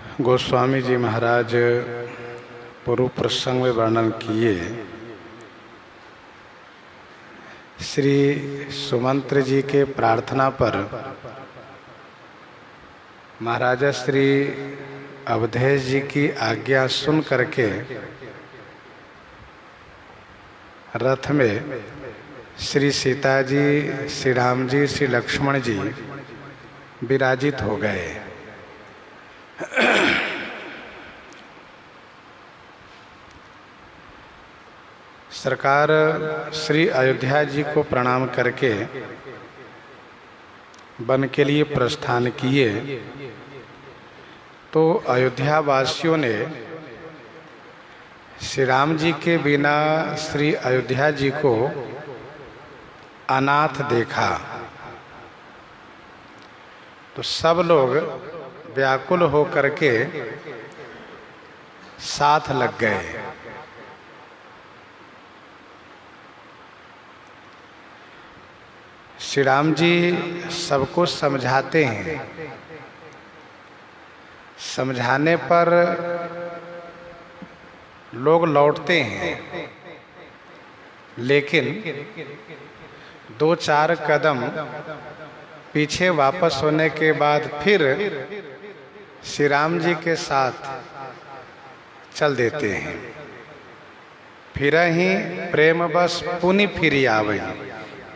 गोस्वामी जी महाराज पूर्व प्रसंग में वर्णन किए श्री सुमंत्र जी के प्रार्थना पर महाराजा श्री अवधेश जी की आज्ञा सुन करके रथ में श्री सीता जी, श्री राम जी, श्री लक्ष्मण जी विराजित हो गए। सरकार श्री अयोध्या जी को प्रणाम करके वन के लिए प्रस्थान किए तो अयोध्या वासियों ने श्री राम जी के बिना श्री अयोध्या जी को अनाथ देखा तो सब लोग व्याकुल होकर के साथ लग गए। श्री राम जी सबको समझाते हैं, समझाने पर लोग लौटते हैं, लेकिन 2-4 कदम पीछे वापस होने के बाद फिर श्री राम जी के साथ चल देते हैं। फिर ही प्रेम बस पुनि फिरी आवई,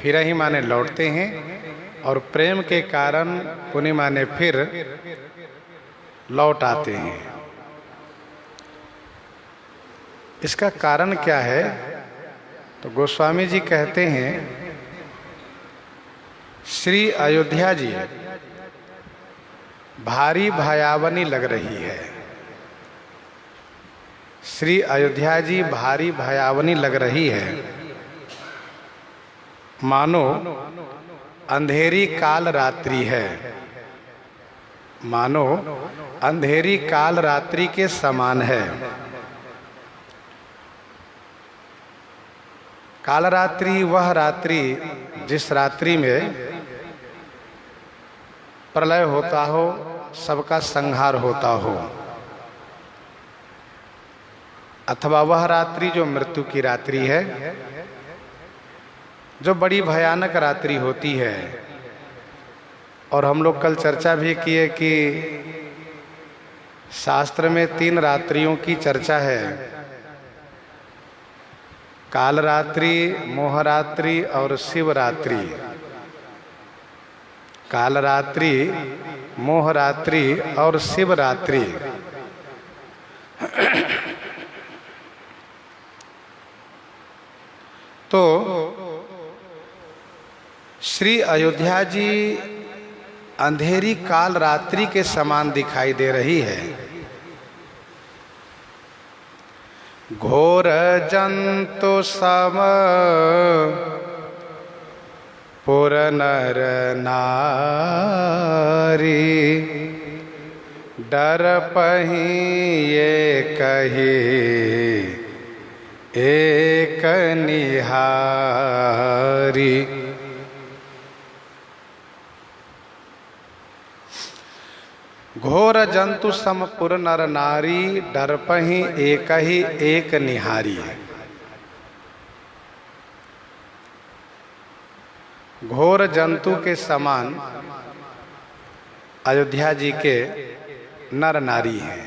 फिर ही माने लौटते हैं और प्रेम के कारण पुनि माने फिर लौट आते हैं। इसका कारण क्या है? तो गोस्वामी जी कहते हैं श्री अयोध्या जी भारी भयावनी लग रही है। श्री अयोध्या जी भारी भयावनी लग रही है, मानो अंधेरी काल रात्रि है, मानो अंधेरी काल रात्रि के समान है। काल रात्रि वह रात्रि जिस रात्रि में प्रलय होता हो, सबका संहार होता हो, अथवा वह रात्रि जो मृत्यु की रात्रि है, जो बड़ी भयानक रात्रि होती है। और हम लोग कल चर्चा भी किए कि शास्त्र में 3 रात्रियों की चर्चा है, काल रात्रि, मोहरात्रि और शिवरात्रि। काल रात्रि, मोहरात्रि और शिवरात्रि। तो श्री अयोध्या जी अंधेरी काल रात्रि के समान दिखाई दे रही है। घोर जंतु सम पुर नर नारी, डर पही ये कही एक निहारी। घोर जंतु सम पुर नर नारी, डर पही एक ही एक निहारी। घोर जंतु के समान अयोध्या जी के नर नारी हैं।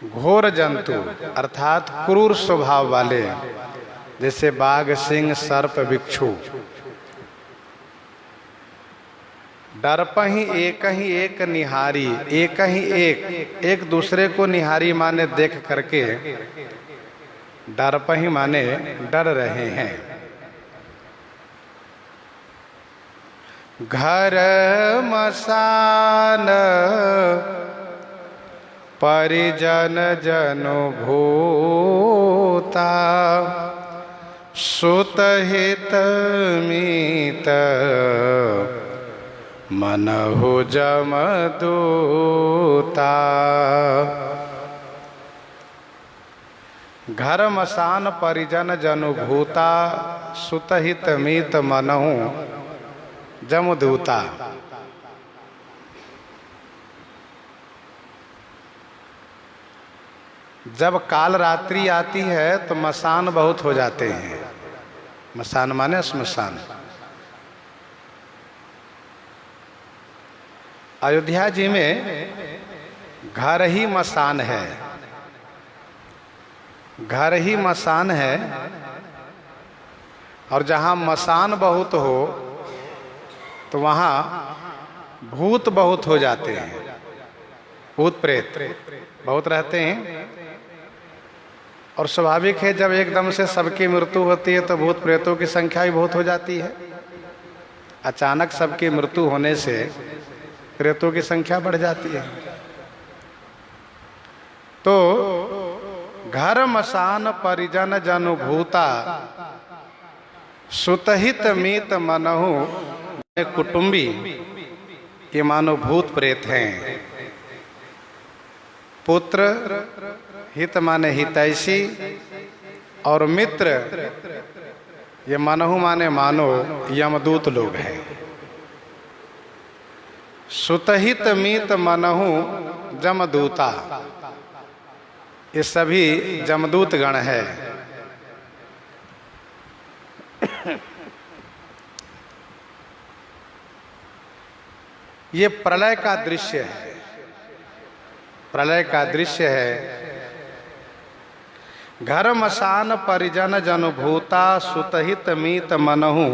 घोर जंतु अर्थात क्रूर स्वभाव वाले, जैसे बाघ, सिंह, सर्प, बिच्छू। डरपहि एक ही एक निहारी, एक ही एक दूसरे को निहारी माने देख करके, डरपहि माने डर रहे हैं। घर मसान परिजन जनु भूता, सुत हित मीत मनहु जमदूता। घर मसान परिजन जनु भूता, सुत हित मीत मनहु जमदूता। जब काल रात्रि आती है तो मसान बहुत हो जाते हैं। मसान माने श्मशान। अयोध्या जी में घर ही मसान है, घर ही मसान है। और जहाँ मसान बहुत हो तो वहाँ भूत बहुत हो जाते हैं, भूत प्रेत बहुत रहते हैं। और स्वाभाविक है जब एकदम से सबकी मृत्यु होती है तो भूत प्रेतों की संख्या भी बहुत हो जाती है। अचानक सबकी मृत्यु होने से प्रेतों की संख्या बढ़ जाती है। तो घर मसान परिजन जनुभूता सुतहित मीत मनहु कुटुंबी, ये मानो भूत प्रेत हैं। पुत्र हित माने हितैषी और मित्र ये मनहु माने मानो यमदूत लोग हैं। सुतहित मीत मनहु जमदूता, ये सभी जमदूत गण है। ये प्रलय का दृश्य है, प्रलय का दृश्य है। घर मसान परिजन जनुभूता सुतहित मीत मनहु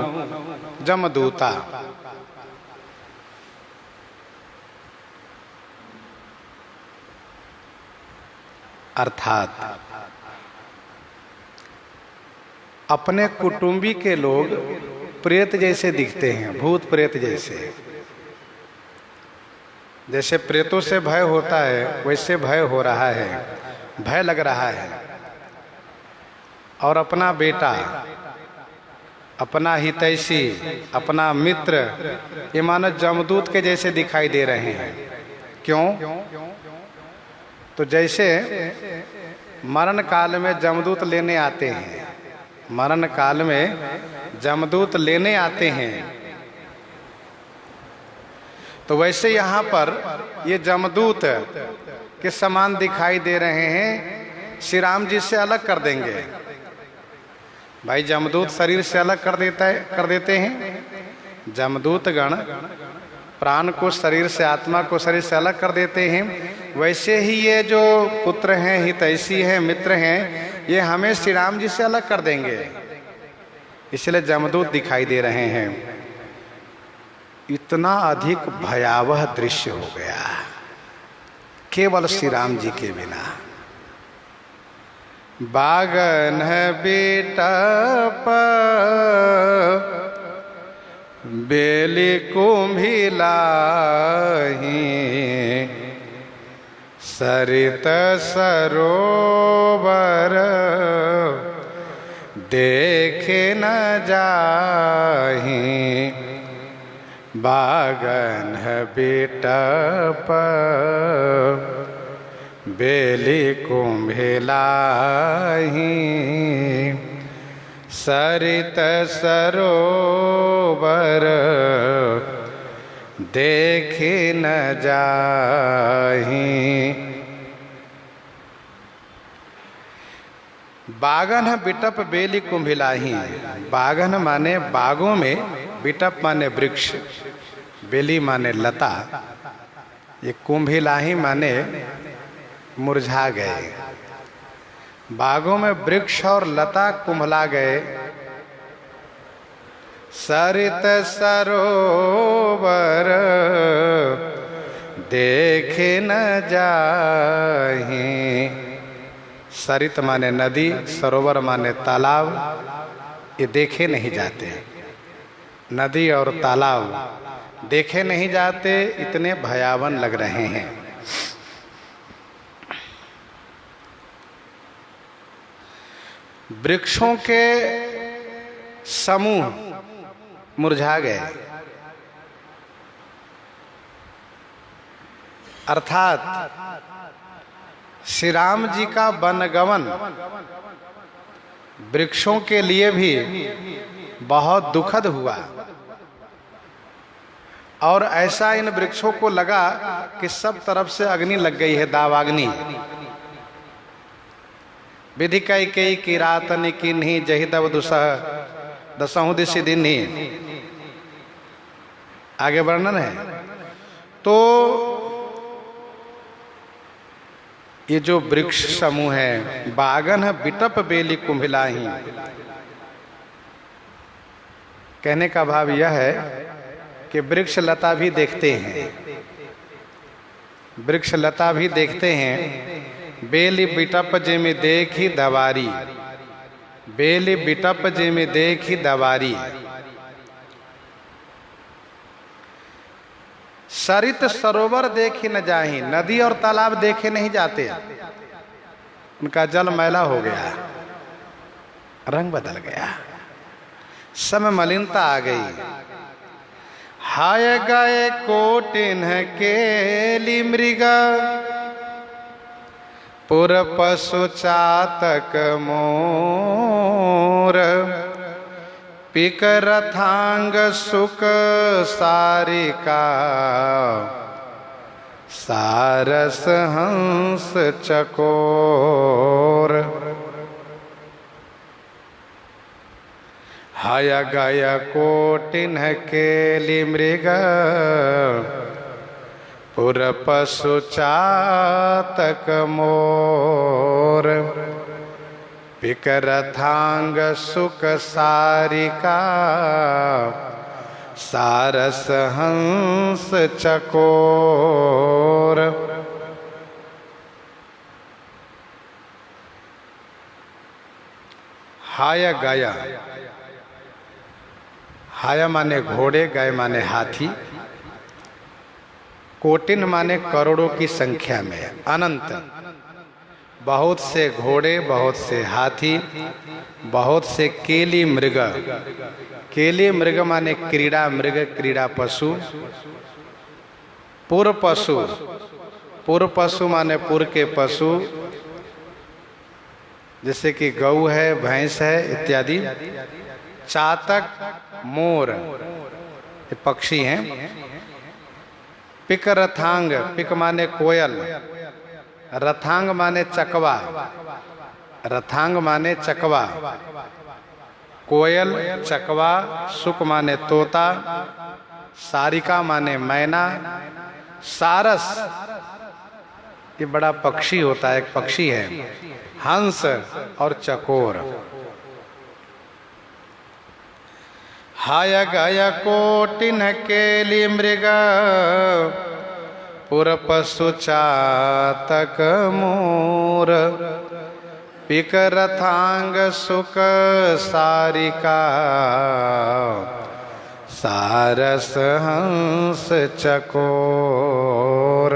जमदूता। अर्थात अपने कुटुंबी के लोग प्रेत जैसे दिखते हैं, भूत प्रेत जैसे। जैसे प्रेतों से भय होता है वैसे भय हो रहा है, भय लग रहा है। और अपना बेटा, अपना हितैषी, अपना मित्र ये मानो जमदूत के जैसे दिखाई दे रहे हैं। क्यों? तो जैसे मरण काल में जमदूत लेने आते हैं, मरण काल में जमदूत लेने आते हैं, तो वैसे यहाँ पर ये जमदूत के समान दिखाई दे रहे हैं। श्री राम जी से अलग कर देंगे भाई, जमदूत शरीर से अलग कर देते हैं। जमदूत गण प्राण को शरीर से, आत्मा को शरीर से अलग कर देते हैं। वैसे ही ये जो पुत्र हैं, हितैषी हैं, मित्र हैं, ये हमें श्री राम जी से अलग कर देंगे, इसलिए जमदूत दिखाई दे रहे हैं। इतना अधिक भयावह दृश्य हो गया केवल श्री राम जी के बिना। बागन बिटप बेली कुंभिलाही सरित सरोवर देखे न जाही। बागन बिटप बेली कुंभिलाही सरित सरोवर देखे न जाही। बागन बिटप बेली कुंभिलाही। बागन माने बागों में, बिटप माने वृक्ष, बेली माने लता, ये कुंभिलाही माने मुरझा गए। बागों में वृक्ष और लता कुंभला गए। सरित सरोवर देखे न जाही। सरित माने नदी, सरोवर माने तालाब, ये देखे नहीं जाते। नदी और तालाब देखे नहीं जाते, इतने भयावन लग रहे हैं। वृक्षों के समूह मुरझा गए, अर्थात श्री राम जी का वनगमन वृक्षों के लिए भी बहुत दुखद हुआ। और ऐसा इन वृक्षों को लगा कि सब तरफ से अग्नि लग गई है, दावाग्नि। विधि कई कई की रात निकिन्ही जहि दब दुसह दसहु दिशि दिन्ही। आगे वर्णन है। तो ये जो वृक्ष समूह है, बागन बिटप बेली कुंभिलाही, कहने का भाव यह है कि वृक्ष लता भी देखते हैं, वृक्ष लता भी देखते हैं। बेली बिटप जेमि देखी दवारी, बेली बिटप जेमि देखी दवारी। सरित सरोवर देखी न जाही, नदी और तालाब देखे नहीं जाते, उनका जल मैला हो गया, रंग बदल गया, सब मलिनता आ गई। हाय गए कोटिन केली मृग, पुर पशु चातक मोर। पिक रथांग सुक सारिका, सारस हंस चकोर। हाय गय कोटिन केली मृग, पुर पशु चातक मोर। पिक रथांग सुक सारिका, सारस हंस चकोर। हाय गाया, हाया माने घोड़े, गाय माने हाथी, कोटिन माने करोड़ों की संख्या में, अनंत, बहुत से घोड़े, बहुत से हाथी, बहुत से केली मृग। केली मृग माने क्रीड़ा मृग, क्रीड़ा पशु। पुर पशु, पुर पशु माने पुर के पशु, जैसे कि गऊ है, भैंस है इत्यादि। चातक मोर, ये पक्षी हैं। पिक रथांग, पिक माने कोयल, रथांग माने चकवा, रथांग माने चकवा, कोयल चकवा। सुक माने तोता, सारिका माने मैना। सारस, ये बड़ा पक्षी होता है, एक पक्षी है। हंस और चकोर। हाय गय कोटिन केली मृग, पुर पशु चातक मोर। पिक रथांग सुक सारिका, सारस हंस चकोर।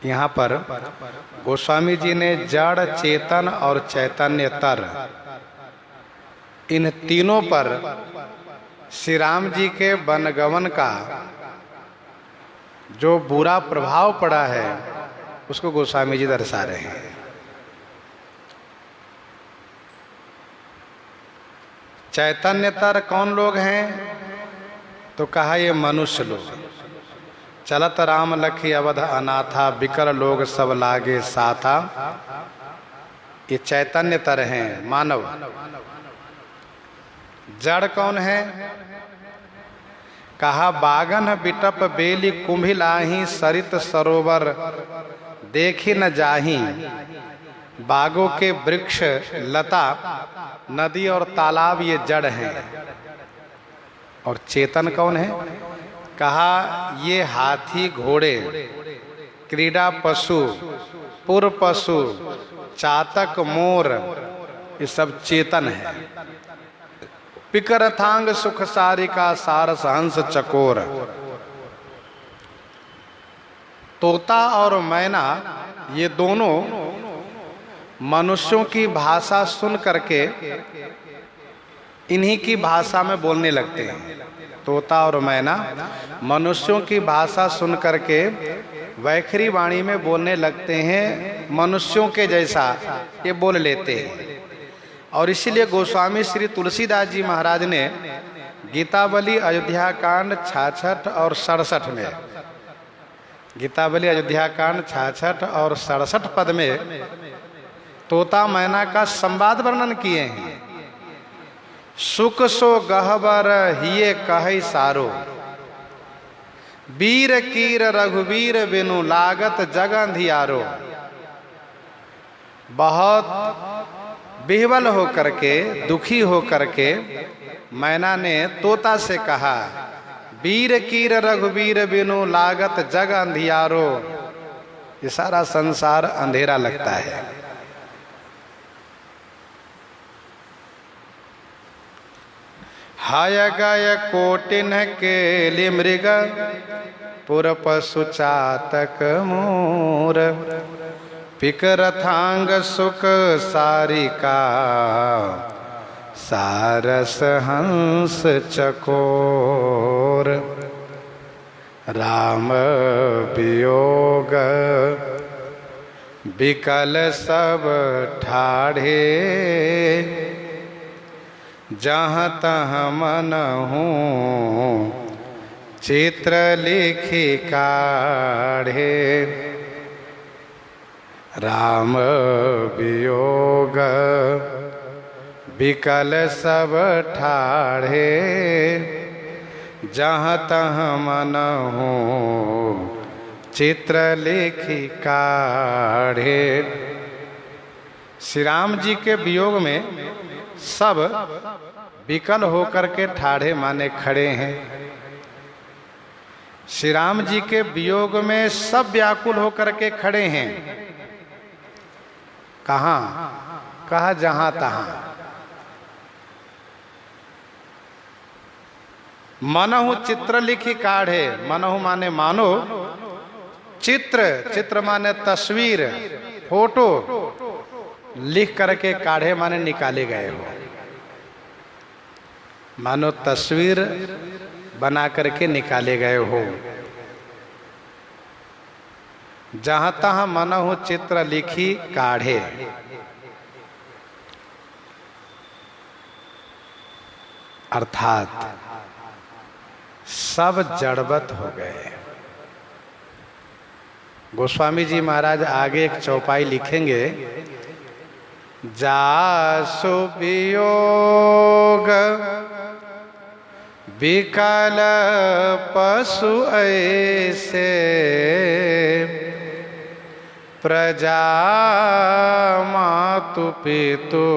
यहाँ पर गोस्वामी जी ने जड़, चेतन और चैतन्य तर, इन तीनों पर श्री राम जी के वनगमन का जो बुरा प्रभाव पड़ा है उसको गोस्वामी जी दर्शा रहे हैं। चैतन्यतर कौन लोग हैं? तो कहा ये मनुष्य लोग। चलत राम लखी अवध अनाथा, बिकर लोग सब लागे साथा। ये चैतन्यतर हैं, मानव। जड़ कौन है? कहा बागन बिटप बेली कुंभिलाही, सरित सरोवर देखी न जाही। बागों के वृक्ष, लता, नदी और तालाब ये जड़ हैं। और चेतन कौन है? कहा ये हाथी, घोड़े, क्रीड़ा पशु, पुर पशु, चातक, मोर, ये सब चेतन है। पिकरथांग सुख सारिका, सारस हंस चकोर। तोता और मैना ये दोनों मनुष्यों की भाषा सुन करके इन्हीं की भाषा में बोलने लगते हैं। तोता और मैना मनुष्यों की भाषा सुन करके वैखरी वाणी में बोलने लगते हैं, मनुष्यों के जैसा ये बोल लेते हैं। और इसीलिए गोस्वामी श्री तुलसीदास जी महाराज ने गीतावली अयोध्या कांड 66 और 67 में गीतावली अयोध्या कांड 66 और 67 पद में तोता मैना का संवाद वर्णन किए हैं। सुख सो गहबर हिये कहै सारो, वीर कीर रघुवीर बिनु लागत जग अंधियारो। बहुत विह्वल होकर के, दुखी होकर के मैना ने तोता से कहा, वीर कीर रघुवीर बिनु लागत जग अंधियारो। ये सारा संसार अंधेरा लगता है। हाय गय कोटिन केलि मृग, पुर पशु चातक मोर। पिकरथांग सुख सारिका, सारस हंस चकोर। राम वियोग विकल सब ठाढ़े, जहाँ तहाँ मन हूँ चित्र लिखी काढ़े। राम वियोग विकल सब ठाढ़े, जहाँ तहाँ मन हूँ चित्र लिखी काढ़े। श्री राम जी के वियोग में सब विकल होकर के ठाढ़े माने खड़े हैं। श्री राम जी के वियोग में सब व्याकुल होकर के खड़े हैं। कहाँ? कहा जहां तहां। मनहु चित्र लिखी काढ़े, मनहु माने मानो, चित्र, चित्र माने तस्वीर, फोटो, लिख करके काढ़े माने निकाले गए हो। मानो तस्वीर बना करके निकाले गए हो। जहां तहां मनहु चित्र लिखी काढ़े। अर्थात सब जड़वत हो गए। गोस्वामी जी महाराज आगे एक चौपाई लिखेंगे, जासु वियोग विकल पशु ऐसे, प्रजा मातु पितु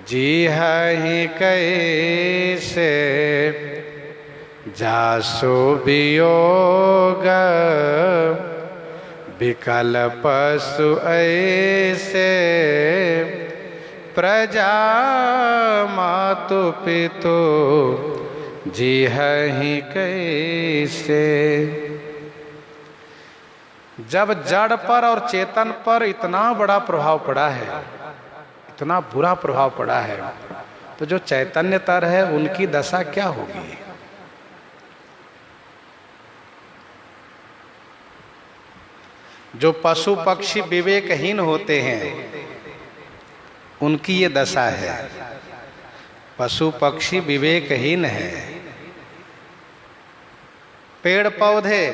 जीहि कैसे। जासु वियोग विकल पशु ऐसे, प्रजा मातु पितु जीहि कैसे। जब जड़ पर और चेतन पर इतना बड़ा प्रभाव पड़ा है, इतना बुरा प्रभाव पड़ा है, तो जो चैतन्यतर है उनकी दशा क्या होगी? जो पशु पक्षी विवेकहीन होते हैं उनकी ये दशा है। पशु पक्षी विवेकहीन है। पेड़ पौधे,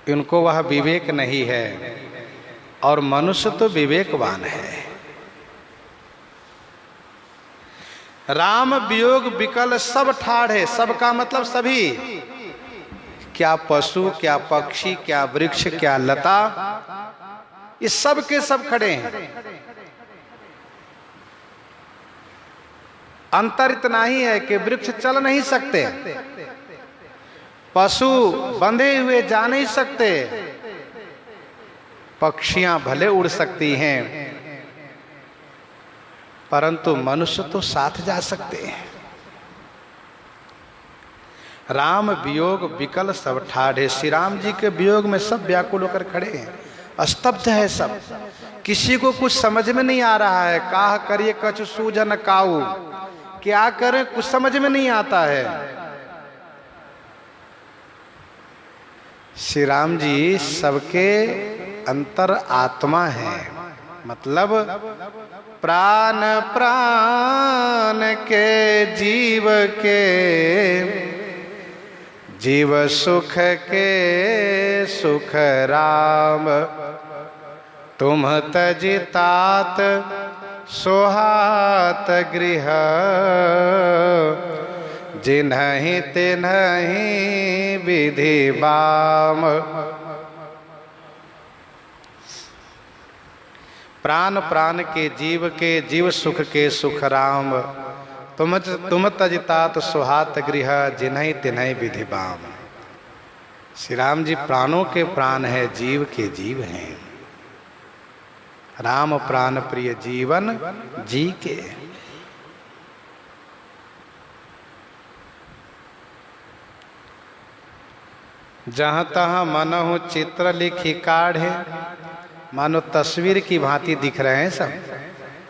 इनको वह विवेक नहीं है, और मनुष्य तो विवेकवान है। राम वियोग विकल सब ठाढ़े, सब का मतलब सभी, क्या पशु, क्या पक्षी, क्या वृक्ष, क्या लता, ये सब के सब खड़े हैं। अंतर इतना ही है कि वृक्ष चल नहीं सकते, पशु बंधे हुए जा नहीं सकते, पक्षियां भले उड़ सकती हैं, परंतु मनुष्य तो साथ जा सकते हैं। राम वियोग विकल सब ठाढ़े। श्री राम जी के वियोग में सब व्याकुल होकर खड़े हैं, स्तब्ध है सब। किसी को कुछ समझ में नहीं आ रहा है। काह करिए कछु सूझन काऊ, क्या करें कुछ समझ में नहीं आता है। श्री राम जी सबके अंतर आत्मा है, मतलब प्राण प्राण के जीव के जीव सुख के सुख राम, तुम तजितात सोहात गृह, जिन्हि तिन्हि विधि बाम। प्राण प्राण के जीव सुख के सुख राम, तुम तजितात सुहात गृह, जिन्हि तिन्हि विधि बाम। श्री राम जी प्राणों के प्राण है, जीव के जीव हैं। राम प्राण प्रिय जीवन जी के। जहाँ तहाँ मनहु चित्र लिखी काढ़े, मानो तस्वीर की भांति दिख रहे हैं सब।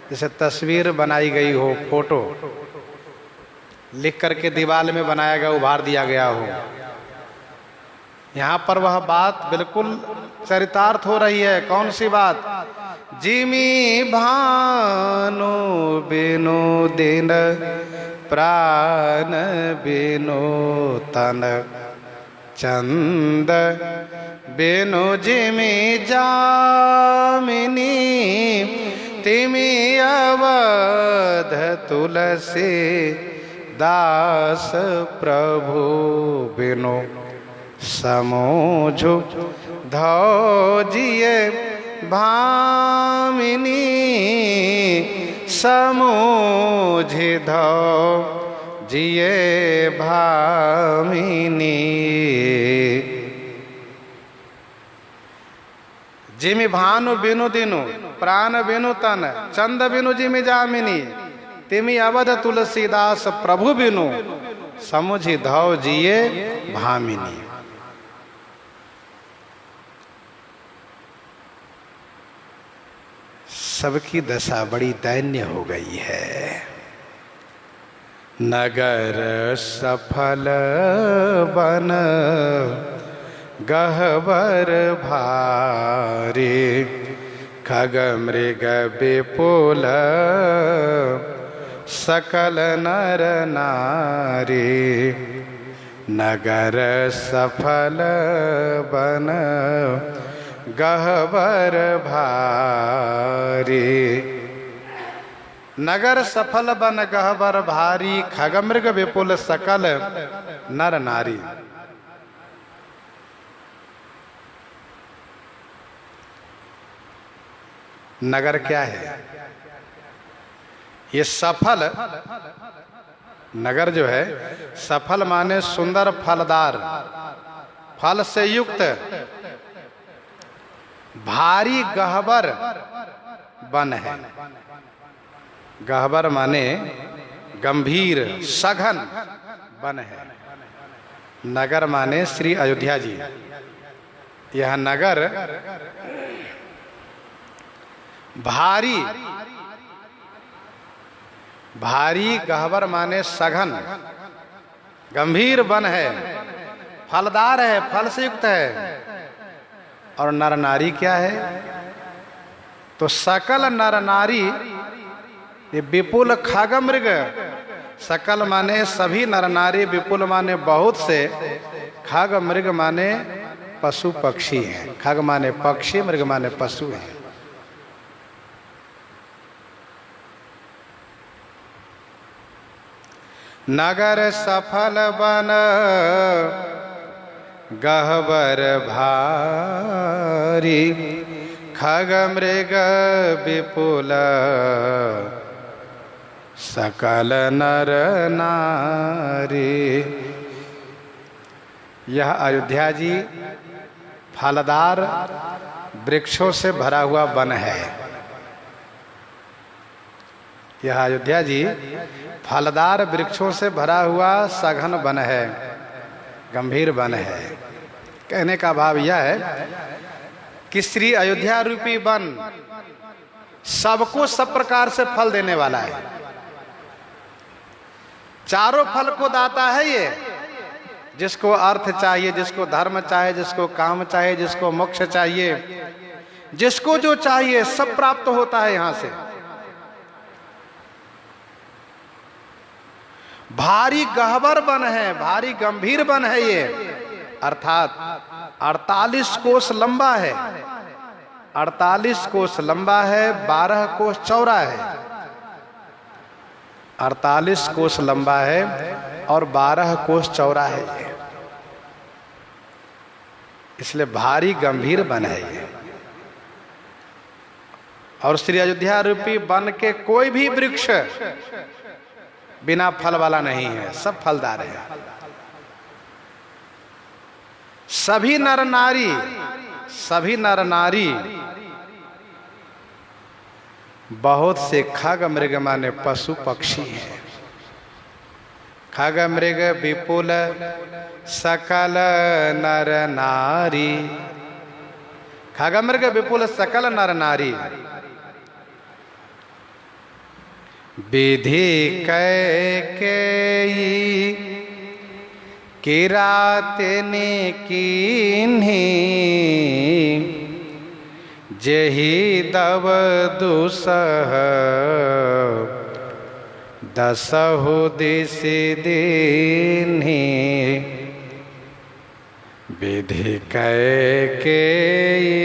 जैसे तस्वीर बनाई गई हो, फोटो लिख करके दीवार में बनाया गया, उभार दिया गया हो। यहाँ पर वह बात बिल्कुल चरितार्थ हो रही है। कौन सी बात? जिमी भानु बिनु दिन, प्राण बिनु तन, चंद बिनु जिमी जामिनी, तिमी अवध तुलसी दास, प्रभु बिनु समोझु धौजिए भामिनी, समोझि धौजिए भामिनी। जिमि भानु बिनु दिनु, प्राण बिनु तन, चंद बिनु जिमि जामिनी, तिमि अवध तुलसीदास, प्रभु बिनु समुझि धौ जिए भामिनी। सबकी दशा बड़ी दैन्य हो गई है। नगर सफल बन गहवर भारी, खग मृग विपुल सकल नर नारी। नगर सफल बन गहवर भारी, नगर सफल बन गहवर भारी, खगमृग विपुल सकल नर नारी। नगर क्या है? ये सफल नगर जो है, सफल माने सुंदर फलदार, फल से युक्त, भारी गहवर वन है। गहवर माने गंभीर सघन वन है। नगर माने श्री अयोध्या जी। यह नगर भारी, भारी गहवर माने सघन, गंभीर वन है, फलदार है, फल से युक्त है। और नर नारी क्या है? तो सकल नर नारी, ये विपुल खग मृग, सकल माने सभी नर नारी, विपुल माने बहुत से, खग मृग माने पशु पक्षी हैं। खग माने पक्षी, मृग माने पशु हैं। नगर सफल बन गहवर भारी, खग मृग विपुल सकल नर नारी। यह अयोध्या जी फलदार वृक्षों से भरा हुआ वन है। यह अयोध्या जी फलदार वृक्षों से भरा हुआ सघन वन है, गंभीर वन है। कहने का भाव यह है कि श्री अयोध्या रूपी वन सबको सब प्रकार से फल देने वाला है। चारों फल को दाता है ये। जिसको अर्थ चाहिए, जिसको धर्म चाहिए, जिसको काम चाहिए, जिसको मोक्ष चाहिए, जिसको जो चाहिए सब प्राप्त होता है यहां से। भारी गहबर वन है, भारी गंभीर वन है ये, अर्थात 48 कोस लंबा है, 48 कोस लंबा है, 12 कोस चौड़ा है। 48 कोस लंबा है और 12 कोस चौड़ा है ये, इसलिए भारी गंभीर वन है ये। और श्री अयोध्या रूपी वन के कोई भी वृक्ष बिना फल वाला नहीं है, सब फलदार है। सभी नर नारी बहुत से खग मृग माने पशु पक्षी हैं। खग मृग विपुल सकल नर नारी, खग मृग विपुल सकल नर नारी, विधि कैकेयी किरातनी कीन्ही, जेहि दव दुसह दसहु दिस दीन्ही। विधि कैकेयी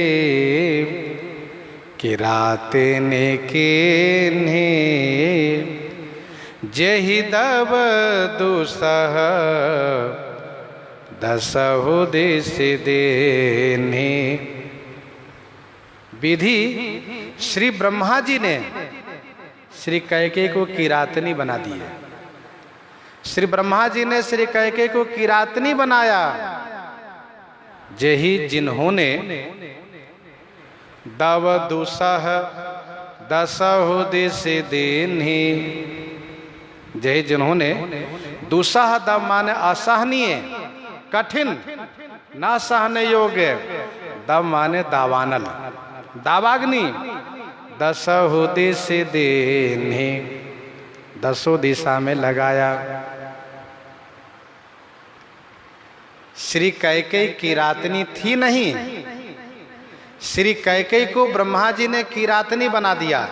किरातनी कीन्ही, जेहि दव दुसह दसहु दिस दीन्ही। विधि श्री ब्रह्मा जी ने श्री कैकेयी को किरातनी बना दी है। श्री ब्रह्मा जी ने श्री कैकेयी को किरातनी बनाया, जेहि जिन्होंने दव दुसह दसहु दिस दीन्ही, जेहि जिन्होंने दुसह दव माने असहनीय कठिन न सहने योग्य, दव माने दावानल दावाग्नि, दसहु दिस दीन्ही दसों दिशा में लगाया। श्री कैकेयी किरातनी थी नहीं, श्री कैकेयी को ब्रह्मा जी ने किरातनी बना दिया।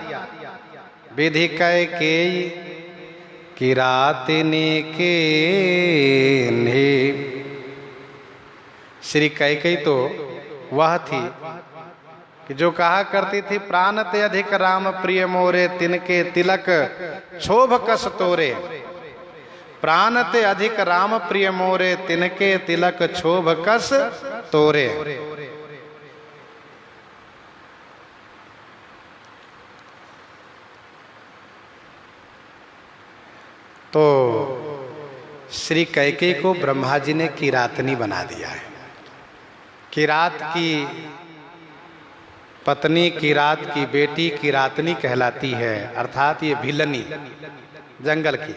विधि कैकेयी किरातनी कीन्ही। श्री कैकेयी तो वह थी कि जो कहा करती थी प्राण ते अधिक राम प्रिय मोरे, तिनके तिलक क्षोभ कस तोरे। प्राण ते अधिक राम प्रिय मोरे, तिनके तिलक क्षोभ कस तोरे। तो श्री कैकेयी को ब्रह्मा जी ने किरातनी बना दिया है। किरात की पत्नी, किरात की बेटी किरातनी कहलाती है, अर्थात ये भिलनी जंगल की।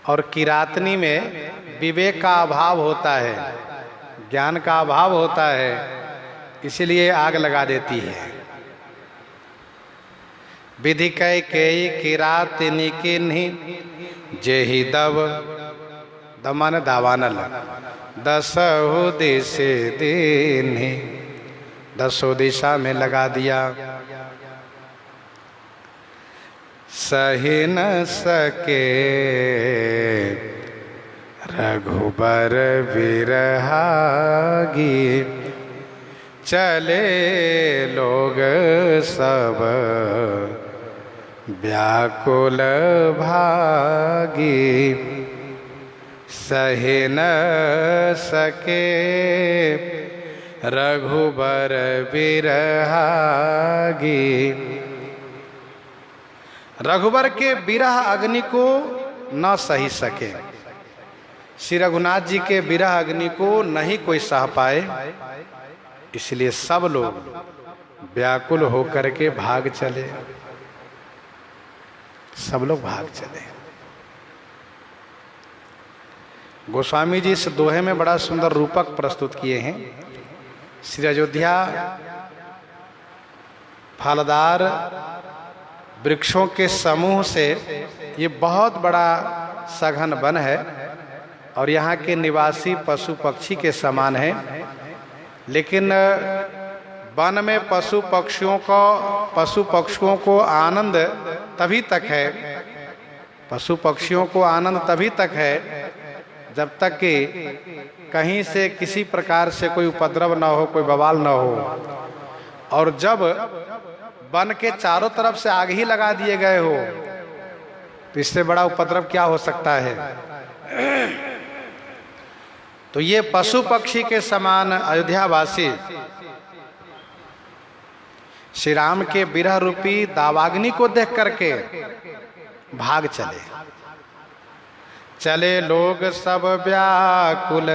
और किरातनी में विवेक का अभाव होता है, ज्ञान का अभाव होता है, इसलिए आग लगा देती है। विधि कैकेयी किरातनी कीन्ही, जेहि दव दमन दावानल दसहु दिस दीन्ही, दसों दिशा में लगा दिया। सही न सके रघुबर बिरहागी, चले लोग सब व्याकुल भागी। सही न सके रघुबर बिरहागी। रघुबर के विरह अग्नि को न सही सके, श्री रघुनाथ जी के विरह अग्नि को नहीं कोई सह पाए, इसलिए सब लोग व्याकुल होकर के भाग चले, सब लोग भाग चले। गोस्वामी जी इस दोहे में बड़ा सुंदर रूपक प्रस्तुत किए हैं। श्री अयोध्या फलदार वृक्षों के समूह से ये बहुत बड़ा सघन वन है और यहाँ के निवासी पशु पक्षी के समान हैं। लेकिन वन में पशु पक्षियों को आनंद तभी तक है पशु पक्षियों को आनंद तभी तक है जब तक कि कहीं से किसी प्रकार से कोई उपद्रव ना हो, कोई बवाल ना हो। और जब वन के चारों तरफ से आग ही लगा दिए गए हो तो इससे बड़ा उपद्रव क्या हो सकता है। तो ये पशु पक्षी के समान अयोध्यावासी श्री राम के विरह रूपी दावाग्नि को देख करके भाग चले लोग सब व्याकुल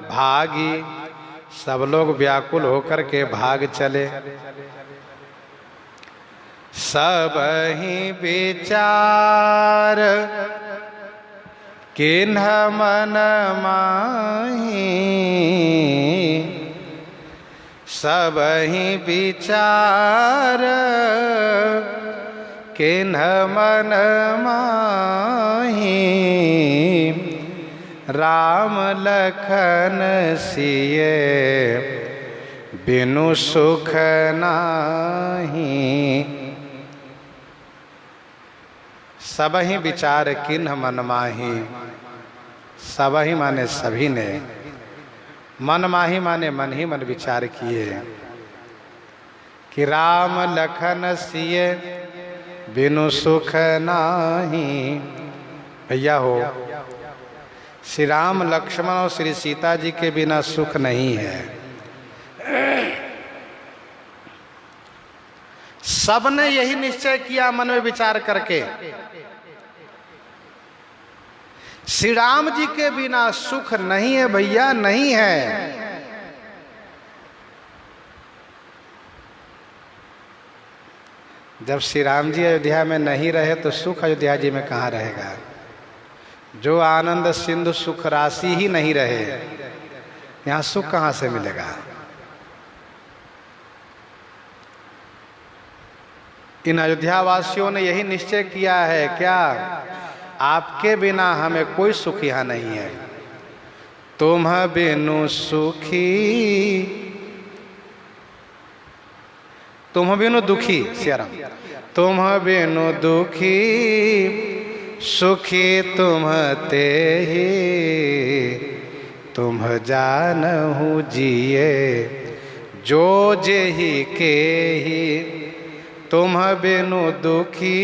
भागी, सब लोग व्याकुल होकर के भाग चले। सब ही विचार किन्ह मन माही, सब ही विचार किन्ह मन माही, राम लखन सिए बिनु सुख नाही। सब ही विचार किन्ह मन माही, सब ही माने सभी ने, मन माही माने मन ही मन विचार किए कि राम लखन सिए बिनु सुख नाही। भैया हो, श्री राम लक्ष्मण और श्री सीता जी के बिना सुख नहीं है। सबने यही निश्चय किया मन में विचार करके, श्री राम जी के बिना सुख नहीं है भैया, नहीं है। जब श्री राम जी अयोध्या में नहीं रहे तो सुख अयोध्या जी में कहाँ रहेगा। जो आनंद सिंधु सुख राशि ही नहीं रहे, यहाँ सुख कहाँ से मिलेगा। इन अयोध्या वासियों ने यही निश्चय किया है क्या, आपके बिना हमें कोई सुख यहाँ नहीं है। तुम बिनु सुखी, तुम बिनु दुखी, सियाराम, तुम बिनु दुखी सुखी तुम ते ही, तुम जानहु जिए जो जेहि के ही। तुम बिनु दुखी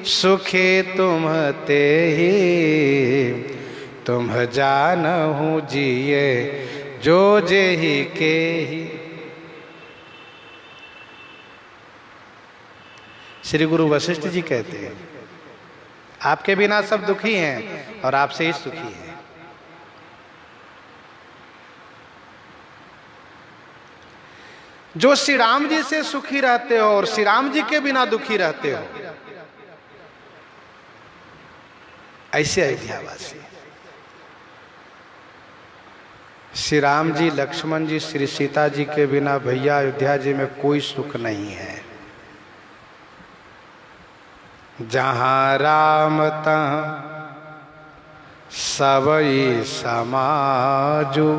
सुखी तुम ते ही, तुम जानहु जिए जो जेहि के ही। श्री गुरु वशिष्ठ जी कहते हैं आपके बिना सब दुखी हैं और आपसे ही सुखी हैं। जो श्री राम जी से सुखी रहते हो और श्री राम जी के बिना दुखी रहते हो, ऐसे अयोध्यावासी। श्री राम जी, लक्ष्मण जी, श्री सीता जी के बिना भैया अयोध्या जी में कोई सुख नहीं है। जहाँ राम तहाँ सबई समाजु,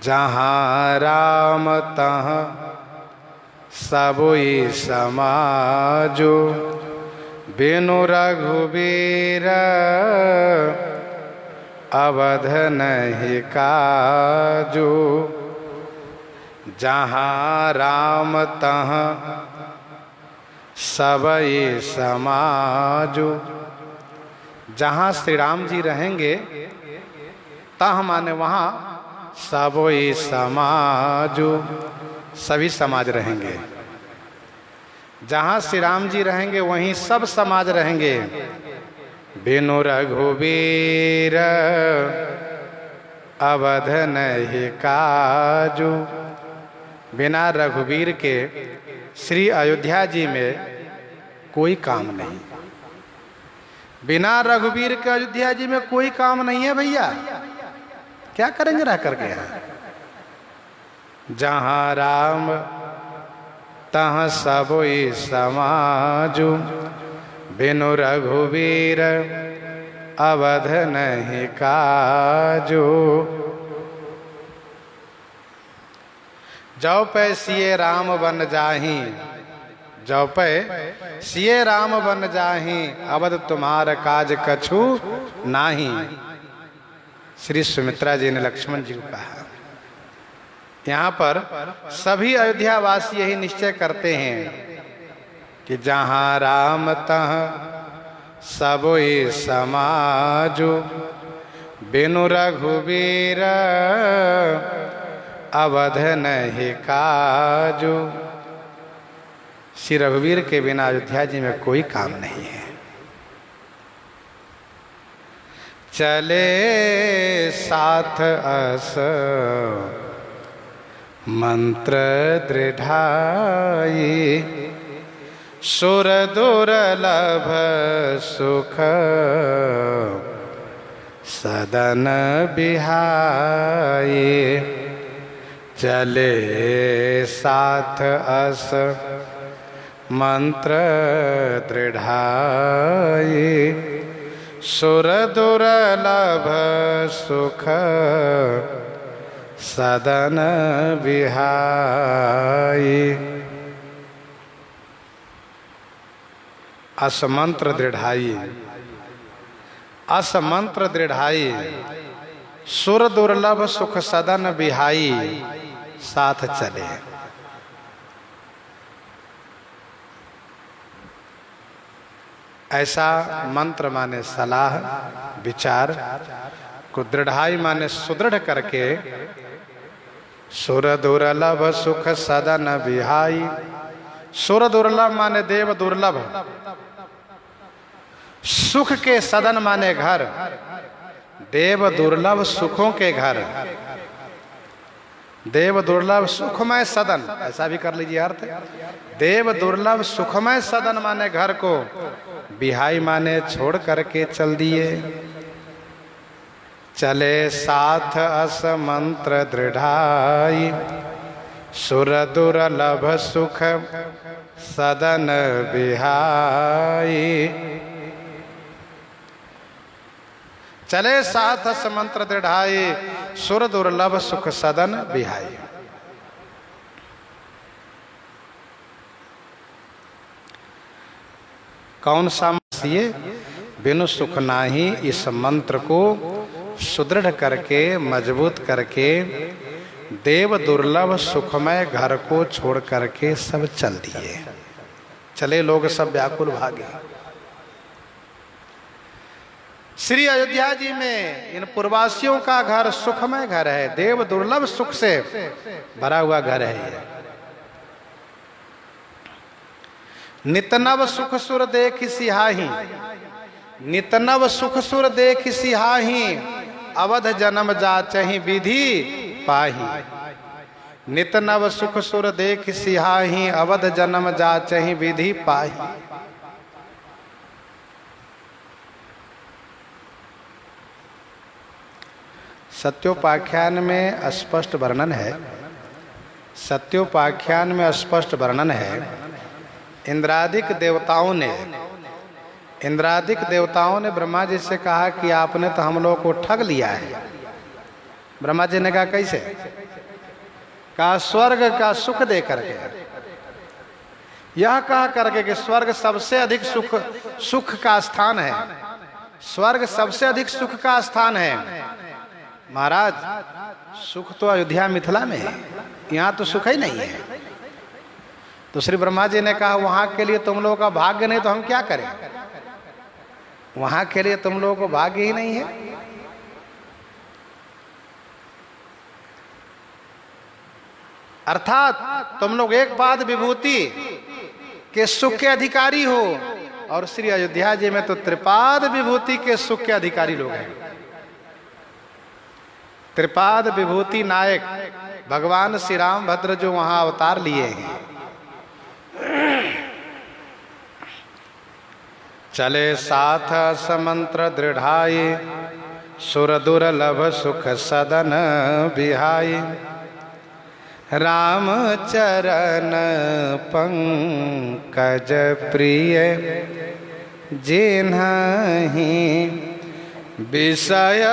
जहाँ राम तहाँ सबई समाजु, बिनु रघुबीर अवध नहीं काजू। जहाँ राम तहाँ सबई समाजु, जहाँ श्री राम जी रहेंगे तहाँ माने वहाँ सबई समाजु, सभी समाज रहेंगे। जहाँ श्री राम जी रहेंगे वहीं सब समाज रहेंगे। बिनु रघुबीर अवध नहीं काजू, बिना रघुबीर के श्री अयोध्या जी में कोई काम नहीं। बिना रघुबीर के अयोध्या जी में कोई काम नहीं है भैया। क्या करेंगे रह करके यहाँ। जहाँ राम तहाँ सबई समाजु, बिनु रघुबीर अवध नहीं काजू। जो पैसिए राम बन जाही, जौ पे सिए राम बन जाहि, अवध तुम्हार काज कछु नाही। श्री सुमित्रा जी ने लक्ष्मण जी को कहा। यहाँ पर सभी अयोध्यावासी यही निश्चय करते हैं कि जहाँ राम तहाँ सबोई समाजो, बिनु रघुबीर अवध नहीं काजो। श्री रघुवीर के बिना अयोध्या जी में कोई काम नहीं है। चले साथ अस मंत्र दृढ़ाई, सुर दुर्लभ सुख सदन बिहाई। चले साथ अस मंत्र दृढ़ाई, सुर दुर्लभ सुख सदन बिहाई। असमंत्र दृढ़ाई, असमंत्र दृढ़ाई, सुर दुर्लभ सुख सदन बिहाई। साथ चले। ऐसा मंत्र माने सलाह विचार को, दृढ़ाई माने सुदृढ़ करके, सुर दुर्लभ सुख सदन बिहाई। सुर दुर्लभ माने देव दुर्लभ, सुख के सदन माने घर, देव दुर्लभ सुखों के घर, देव दुर्लभ सुखमय सदन, ऐसा भी कर लीजिए अर्थ। देव दुर्लभ सुखमय सदन माने घर को, बिहाई माने छोड़ करके चल दिए। चले साथ अस मंत्र दृढ़ाई, सुर दुर्लभ सुख सदन बिहाई। चले साथ अस मंत्र दृढ़ाई, सुर दुर्लभ सुख सदन बिहाई। कौन सा ये बिनु सुख नाही, इस मंत्र को सुदृढ़ करके मजबूत करके देव दुर्लभ सुखमय घर को छोड़ करके सब चल दिए। चले लोग सब व्याकुल भागे। श्री अयोध्या जी में इन पूर्वासियों का घर सुखमय घर है, देव दुर्लभ सुख से भरा हुआ घर है ये। नितनव सुख सुर देख सिहाही, नितनव सुख सुर देख सिहाही, अवध जन्म जाचहि विधि पाही। नितनव सुख सुर देख सिहाही, अवध जन्म जाचहि विधि पाही। सत्योपाख्यान में स्पष्ट वर्णन है, सत्योपाख्यान में स्पष्ट वर्णन है। इंद्रादिक देवताओं ने ब्रह्मा जी से कहा कि आपने तो हम लोगों को ठग लिया है। ब्रह्मा जी ने कहा कैसे? कहा स्वर्ग का सुख दे करके, यह कहा करके कि स्वर्ग सबसे अधिक सुख का स्थान है, स्वर्ग सबसे अधिक सुख का स्थान है। महाराज सुख तो अयोध्या मिथिला में है, यहाँ तो सुख ही नहीं है। तो श्री ब्रह्मा जी ने कहा वहां के लिए तुम लोगों का भाग्य नहीं तो हम क्या करें, वहां के लिए तुम लोगों को भाग्य ही नहीं है। अर्थात तुम लोग एक पाद विभूति के सुख के अधिकारी हो, और श्री अयोध्या जी में तो त्रिपाद विभूति के सुख के अधिकारी लोग हैं। त्रिपाद विभूति नायक भगवान श्री रामभद्र जो वहां अवतार लिए हैं। चले साथ समंत्र दृढ़ाई, सुर दुर्लभ सुख सदन बिहाई। राम चरण पंकज प्रिय, जिन्हि विषय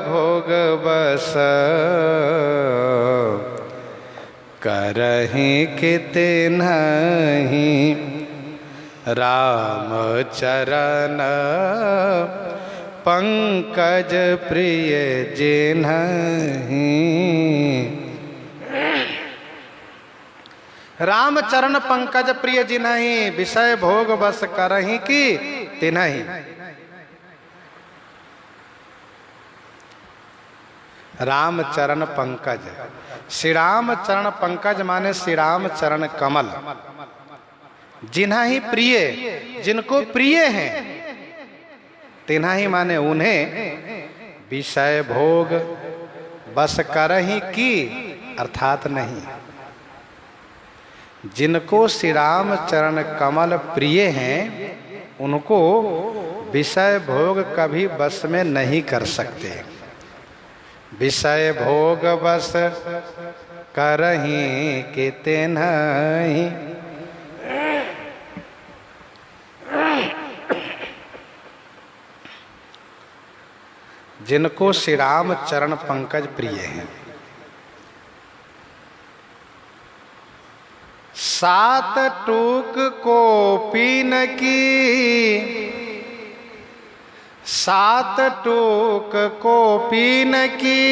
भोग बस। करहीं किते नहीं राम चरण पंकज प्रिय जिन्हीं। राम चरण पंकज प्रिय जिन्हीं विषय भोग बस करहीं की तिन्हीं। राम चरण पंकज, श्री राम चरण पंकज माने श्री राम चरण कमल। जिन्हीं प्रिय, जिनको प्रिय हैं, तिन्हीं माने उन्हें विषय भोग बस करहीं की अर्थात नहीं। जिनको श्री राम चरण कमल प्रिय हैं उनको विषय भोग कभी बस में नहीं कर सकते। विषय भोग बस करहीं किते नहीं। जिनको श्री राम चरण पंकज प्रिय हैं। सात टूक को पीन की, सात टूक को पीन की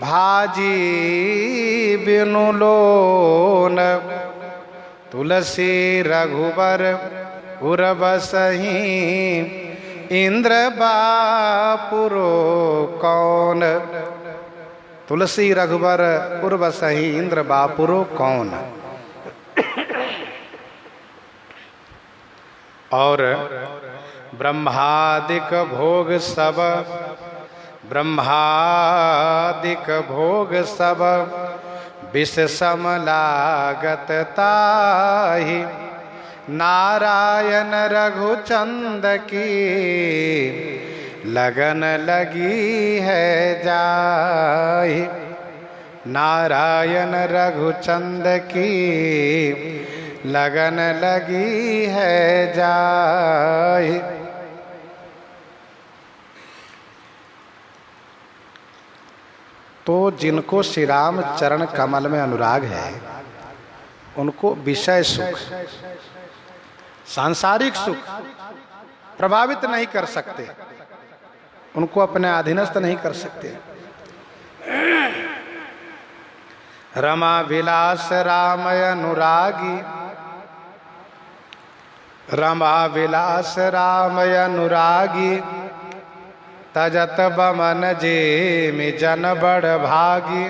भाजी बिनु लोन। तुलसी रघुबर उर बसहीं इंद्र बापुरो कौन। तुलसी रघुबर उर बसहीं इंद्र बापुरो कौन। और ब्रह्मादिक भोग सब, ब्रह्मादिक भोग सब विष सम लागत ताहि। नारायण रघुचंद की लगन लगी है जाहि। नारायण रघुचंद की लगन लगी है जाहि। तो जिनको श्री राम चरण कमल में अनुराग है उनको विषय सुख, सांसारिक सुख प्रभावित नहीं कर सकते, उनको अपने अधीनस्थ नहीं कर सकते। रमा विलास रामय अनुरागी, रमा विलास रामय अनुरागी। तजत बमन जेमि जन बड़ भागी।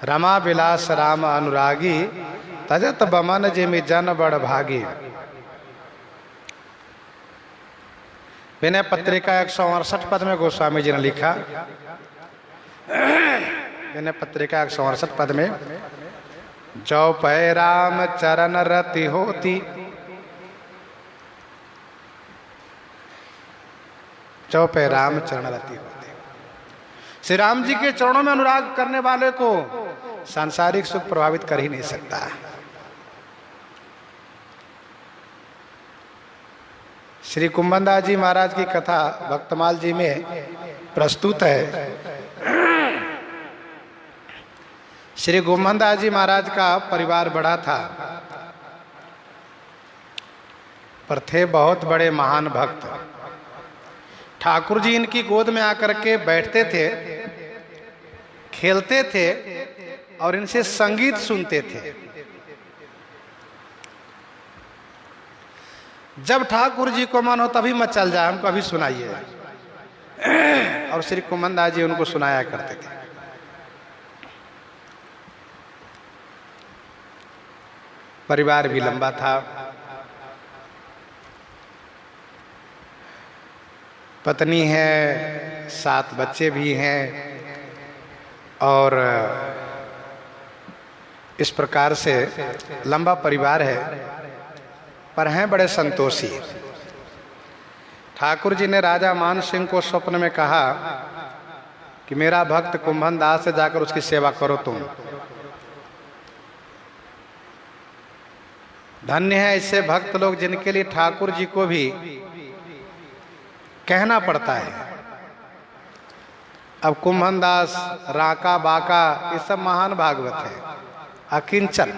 रमा विलास राम अनुरागी तजत बमन जेमि जन बड़ भागी। विनय पत्रिका 168 पद में गोस्वामी जी ने लिखा, विनय पत्रिका 168 पद में, जो पै राम चरण रति होती, जो पै राम चरण रति होती। श्री राम जी के चरणों में अनुराग करने वाले को सांसारिक सुख प्रभावित कर ही नहीं सकता। श्री कुंभनदास जी महाराज की कथा भक्तमाल जी में प्रस्तुत है। श्री कुंभनदास जी महाराज का परिवार बड़ा था, पर थे बहुत बड़े महान भक्त। ठाकुर जी इनकी गोद में आकर के बैठते थे, खेलते थे और इनसे संगीत सुनते थे। जब ठाकुर जी को मन हो तभी मत चल जाए, हमको अभी सुनाइए। और श्री कुंभनदास जी उनको सुनाया करते थे। परिवार भी लंबा था, पत्नी है, 7 बच्चे भी हैं और इस प्रकार से लंबा परिवार है, पर हैं बड़े संतोषी। ठाकुर जी ने राजा मान सिंह को स्वप्न में कहा कि मेरा भक्त कुंभनदास से जाकर उसकी सेवा करो तुम। धन्य है ऐसे भक्त लोग जिनके लिए ठाकुर जी को भी कहना पड़ता है। अब कुंभन दास, राका बाका, ये सब महान भागवत है, अकिंचन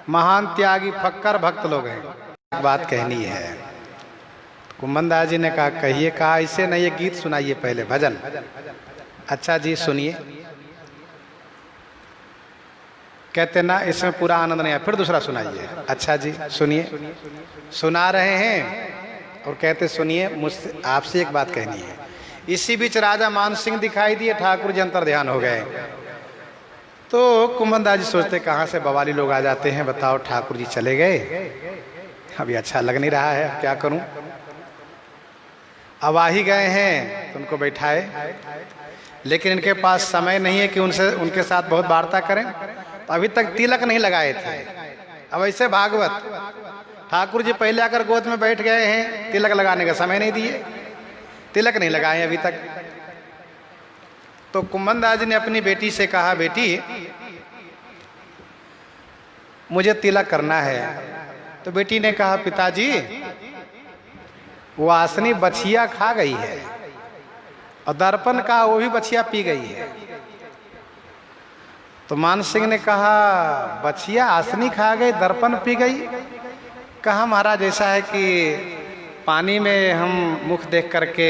महान त्यागी फक्कर भक्त लोग हैं। एक बात कहनी है। कुंभन दास जी ने कहा कहिए। कहा ऐसे नहीं, ये गीत सुनाइए पहले, भजन। अच्छा जी सुनिए। कहते ना इसमें पूरा आनंद नहीं आया, फिर दूसरा सुनाइए। अच्छा जी सुनिए। सुना रहे हैं और कहते सुनिए, मुझसे आपसे एक बात कहनी है। इसी बीच राजा मान सिंह दिखाई दिए, ठाकुर जी अंतर ध्यान हो गए। तो कुंभन दास जी सोचते कहाँ से बवाली लोग आ जाते हैं, बताओ ठाकुर जी चले गए, अभी अच्छा लग नहीं रहा है, क्या करूं। अब आ ही गए हैं तो उनको बैठाए, लेकिन इनके पास समय नहीं है कि उनके साथ बहुत वार्ता करें। तो अभी तक तिलक नहीं लगाए थे। अब ऐसे भागवत, ठाकुर जी पहले आकर गोद में बैठ गए हैं, तिलक लगाने का समय नहीं दिए, तिलक नहीं लगाए अभी तक। तो कुंभन दास जी ने अपनी बेटी से कहा, बेटी मुझे तिलक करना है। तो बेटी ने कहा, पिताजी वो आसनी बछिया खा गई है और दर्पण का वो भी बछिया पी गई है। तो मान सिंह ने कहा, बछिया आसनी खा गई, दर्पण पी गई। कहा महाराज ऐसा है कि पानी में हम मुख देख करके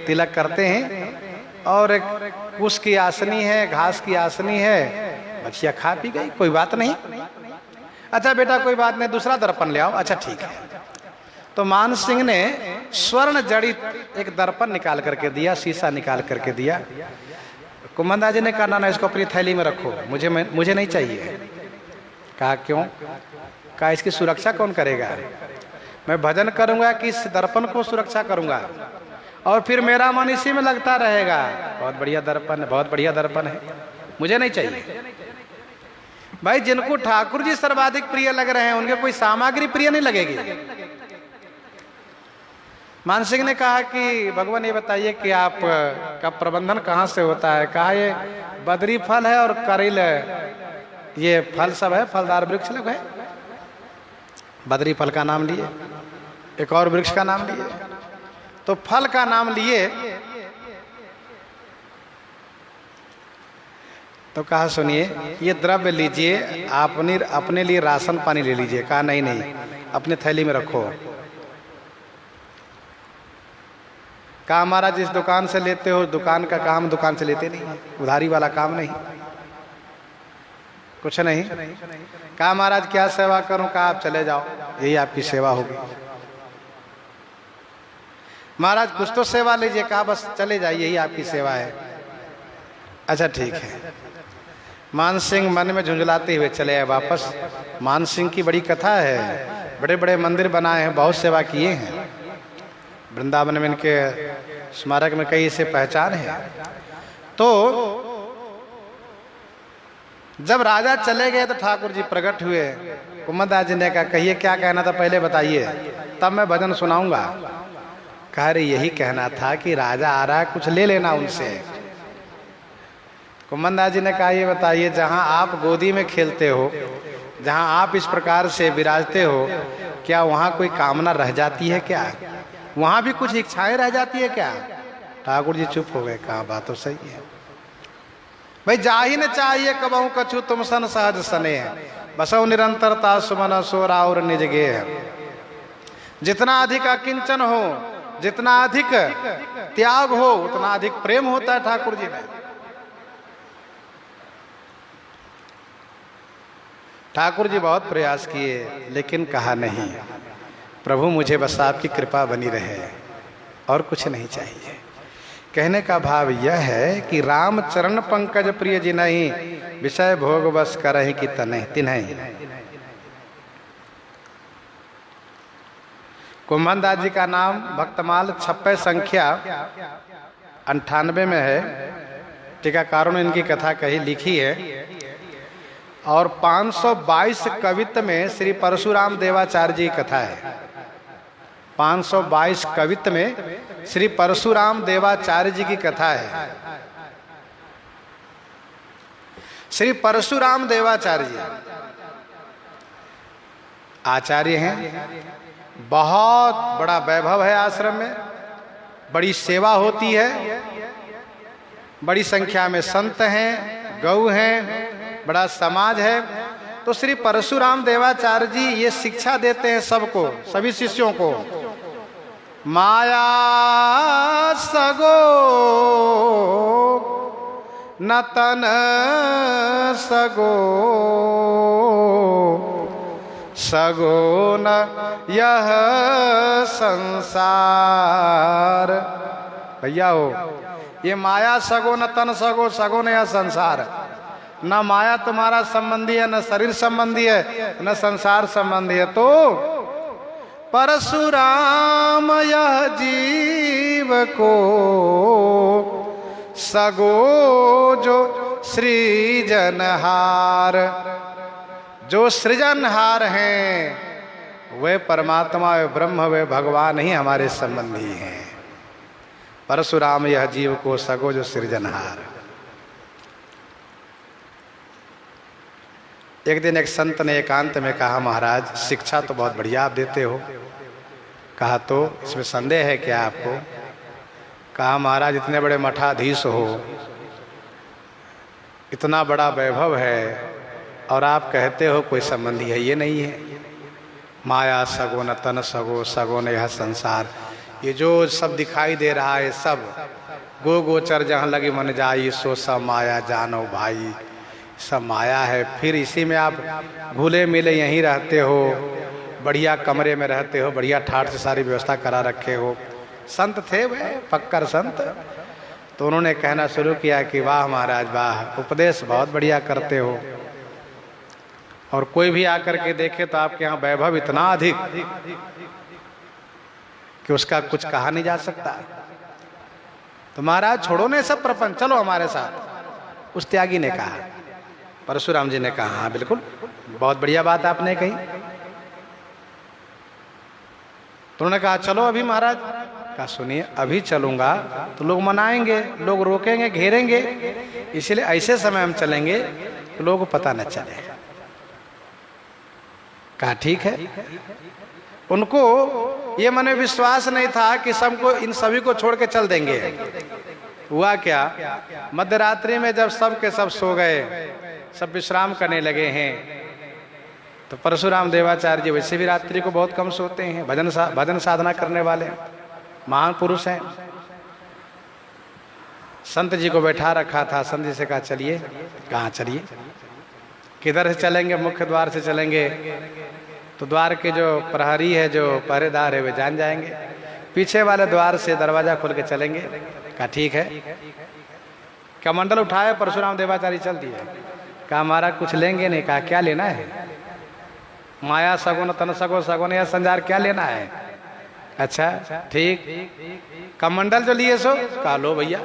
तिलक करते हैं और कुश की आसनी है, घास की आसनी है, बछिया खा पी गई, कोई बात नहीं। अच्छा बेटा कोई बात नहीं, दूसरा दर्पण ले आओ। अच्छा ठीक है। तो मान सिंह ने स्वर्ण जड़ित एक दर्पण निकाल करके दिया, शीशा निकाल करके दिया। कुंभन दास जी ने कहा ना इसको अपनी थैली में रखो, मुझे नहीं चाहिए। कहा क्यों? कहा इसकी सुरक्षा कौन करेगा? मैं भजन करूंगा कि इस दर्पण को सुरक्षा करूंगा और फिर मेरा मन इसी में लगता रहेगा। बहुत बढ़िया दर्पण है, बहुत बढ़िया दर्पण है, मुझे नहीं चाहिए। भाई जिनको ठाकुर जी सर्वाधिक प्रिय लग रहे हैं उनके कोई सामग्री प्रिय नहीं लगेगी। मान सिंह ने कहा कि भगवान ये बताइए कि आप का प्रबंधन कहाँ से होता है? कहा ये बदरी फल है और करील, ये फल सब है, फलदार वृक्ष लोग है। बदरी फल का नाम लिए, एक और वृक्ष का नाम लिए। तो फल का नाम लिए तो कहा सुनिए ये द्रव्य लीजिए, अपने लिए राशन पानी ले लीजिए। कहा नहीं नहीं, अपने थैली में रखो। कहा महाराज जिस दुकान से लेते हो, दुकान का काम दुकान से लेते नहीं, उधारी वाला काम नहीं, कुछ नहीं। कहा महाराज क्या सेवा करूं? कहा आप चले जाओ, यही आपकी सेवा होगी। महाराज कुछ तो सेवा लीजिए। कहा बस चले जाइए, यही आपकी सेवा है। अच्छा ठीक है। मान सिंह मन में झुंझलाते हुए चले आए वापस। मान सिंह की बड़ी कथा है, बड़े बड़े मंदिर बनाए हैं, बहुत सेवा किए हैं। वृंदावन में इनके स्मारक में कई से पहचान है। तो जब राजा चले गए तो ठाकुर जी प्रकट हुए। कुंभन दास जी ने कहा कहिए क्या कहना था, पहले बताइए तब मैं भजन सुनाऊंगा। कह रहे यही कहना था कि राजा आ रहा है, कुछ ले लेना उनसे। कुंभन दास जी ने कहा ये बताइए, जहां आप गोदी में खेलते हो, जहां आप इस प्रकार से विराजते हो, क्या वहां कोई कामना रह जाती है क्या? वहां भी कुछ इच्छाएं रह जाती है क्या? ठाकुर जी चुप हो गए। कहा बात तो सही है भाई, जा ही न चाहिए कबहू कछु तुम सन सहज सने, बसो निरंतरता सुमन सोरा और निज गे। जितना अधिक अकिंचन हो, जितना अधिक त्याग हो, उतना अधिक प्रेम होता है ठाकुर जी में। ठाकुर जी बहुत प्रयास किए लेकिन कहा नहीं, प्रभु मुझे बस आपकी कृपा बनी रहे और कुछ नहीं चाहिए। कहने का भाव यह है कि राम चरण पंकज प्रिय जी नहीं, विषय भोग बस करहि कि तनहि तिन्हि। कुंभन दास जी का नाम भक्तमाल 56 संख्या 98 में है। टीकाकारों ने इनकी कथा कही लिखी है। और 522 कवित्त में श्री परशुराम देवाचार्य जी की कथा है। 522 कवित्त में श्री परशुराम देवाचार्य जी की कथा है। श्री परशुराम देवाचार्य जी आचार्य हैं, बहुत बड़ा वैभव है आश्रम में, बड़ी सेवा होती है। बड़ी संख्या में संत हैं, गौ हैं, बड़ा समाज है। तो श्री परशुराम देवाचार्य जी ये शिक्षा देते हैं सबको, सभी शिष्यों को, माया सगो न तन सगो, सगो न यह संसार। भैया हो, ये माया सगो न तन सगो, सगो न यह संसार। न माया तुम्हारा संबंधी है, न शरीर संबंधी है, न संसार संबंधी है। तो परशुराम यह जीव को सगो जो सृजनहार। जो सृजनहार हैं वे परमात्मा, वे ब्रह्म, वे भगवान ही हमारे संबंधी हैं। परशुराम यह जीव को सगो जो सृजनहार। एक दिन एक संत ने एकांत में कहा, महाराज शिक्षा तो बहुत बढ़िया आप देते हो। कहा तो इसमें संदेह है क्या आपको? कहा महाराज इतने बड़े मठाधीश हो, इतना बड़ा वैभव है, और आप कहते हो कोई संबंधी है। ये नहीं है। माया सगो न तन सगो, सगो न यह संसार। ये जो सब दिखाई दे रहा है सब गो गोचर जहाँ लगी मन जाई, सो सब माया जानो भाई। सब माया है। फिर इसी में आप घुले मिले यहीं रहते हो, बढ़िया कमरे में रहते हो, बढ़िया ठाठ से सारी व्यवस्था करा रखे हो। संत थे वे, पक्कर संत। तो उन्होंने कहना शुरू किया कि वाह महाराज वाह, उपदेश बहुत बढ़िया करते हो, और कोई भी आकर के देखे तो आपके यहाँ वैभव इतना अधिक कि उसका कुछ कहा नहीं जा सकता। तो महाराज छोड़ो ने सब प्रपंच, चलो हमारे साथ। उस त्यागी ने कहा। परशुराम जी ने कहा हाँ बिल्कुल, बहुत बढ़िया बात आपने कही। तो उन्होंने कहा चलो अभी महाराज। कहा सुनिए, अभी चलूंगा तो लोग मनाएंगे, लोग रोकेंगे, घेरेंगे, इसलिए ऐसे समय हम चलेंगे तो लोगों को पता न चले। कहा ठीक है। उनको ये मन में विश्वास नहीं था कि सबको, इन सभी को छोड़ के चल देंगे। हुआ क्या, मध्य रात्रि में जब सब के सब सो गए, सब विश्राम करने लगे हैं, तो परशुराम देवाचार्य जी वैसे भी रात्रि को बहुत कम सोते हैं, भजन साधना करने वाले महान पुरुष हैं। संत जी को बैठा रखा था। संत जी से कहा चलिए। कहाँ चलिए? किधर से चलेंगे? मुख्य द्वार से चलेंगे तो द्वार के जो प्रहरी है, जो पहरेदार है, वे जान जाएंगे। पीछे वाले द्वार से दरवाजा खोल के चलेंगे। कहा ठीक है। कमंडल उठाए, परशुराम देवाचार्य चल दिए। कहा हमारा कुछ लेंगे नहीं। कहा क्या लेना है? माया सगुन तन सगो, सगुन या संजार, क्या लेना है? अच्छा ठीक। कमंडल जो लिए सो? कहा लो भैया,